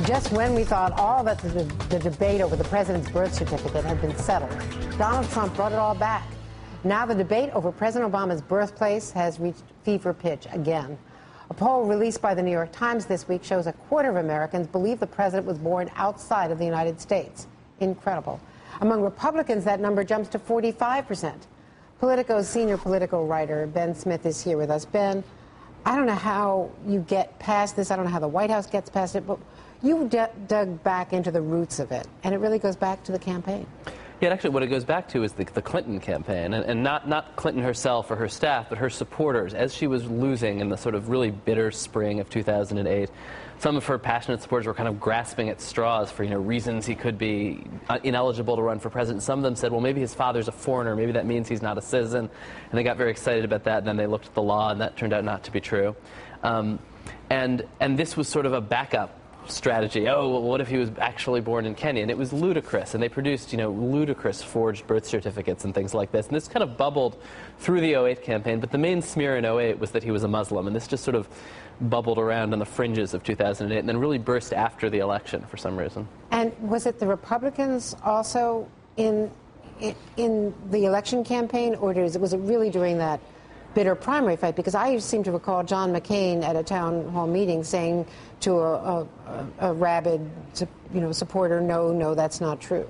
Just when we thought all that the debate over the president's birth certificate had been settled, Donald Trump brought it all back. Now the debate over President Obama's birthplace has reached fever pitch again. A poll released by the New York Times this week shows a quarter of Americans believe the president was born outside of the United States. Incredible. Among Republicans, that number jumps to 45%. Politico's senior political writer, Ben Smith, is here with us. Ben, I don't know how you get past this. I don't know how the White House gets past it, but you dug back into the roots of it, and it really goes back to the campaign. Yeah, actually, what it goes back to is the Clinton campaign, and not Clinton herself or her staff, but her supporters. As she was losing in the sort of really bitter spring of 2008, some of her passionate supporters were kind of grasping at straws for, reasons he could be ineligible to run for president. Some of them said, well, maybe his father's a foreigner, maybe that means he's not a citizen, and they got very excited about that, and then they looked at the law, and that turned out not to be true. And this was sort of a backup strategy. Oh, well, what if he was actually born in Kenya? And it was ludicrous, and they produced, ludicrous forged birth certificates and things like this. And this kind of bubbled through the 08 campaign, but the main smear in 08 was that he was a Muslim, and this just sort of bubbled around on the fringes of 2008 and then really burst after the election for some reason. And was it the Republicans also in the election campaign, or was it really during that bitter primary fight? Because I seem to recall John McCain at a town hall meeting saying to a rabid, supporter, no, that's not true.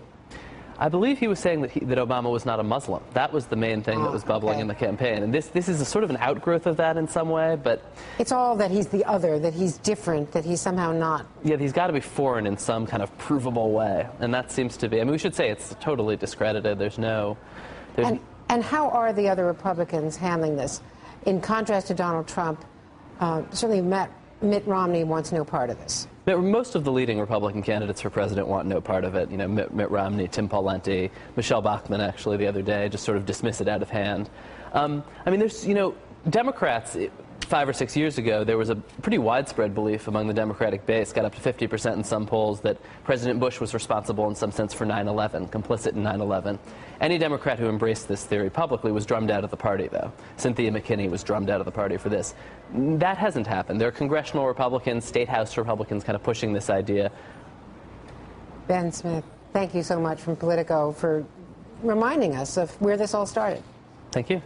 I believe he was saying that Obama was not a Muslim. That was the main thing that was bubbling in the campaign. And this is a sort of an outgrowth of that in some way, but it's all that he's the other, that he's different, that he's somehow not. Yeah, he's got to be foreign in some kind of provable way, and that seems to be. I mean, we should say it's totally discredited. And how are the other Republicans handling this? In contrast to Donald Trump, certainly Mitt Romney wants no part of this. Most of the leading Republican candidates for president want no part of it. Mitt Romney, Tim Pawlenty, Michelle Bachmann, actually, the other day, just sort of dismiss it out of hand. I mean, there's, Democrats, 5 or 6 years ago, there was a pretty widespread belief among the Democratic base, got up to 50% in some polls, that President Bush was responsible in some sense for 9/11, complicit in 9/11. Any Democrat who embraced this theory publicly was drummed out of the party, though. Cynthia McKinney was drummed out of the party for this. That hasn't happened. There are congressional Republicans, state house Republicans kind of pushing this idea. Ben Smith, thank you so much from Politico for reminding us of where this all started. Thank you.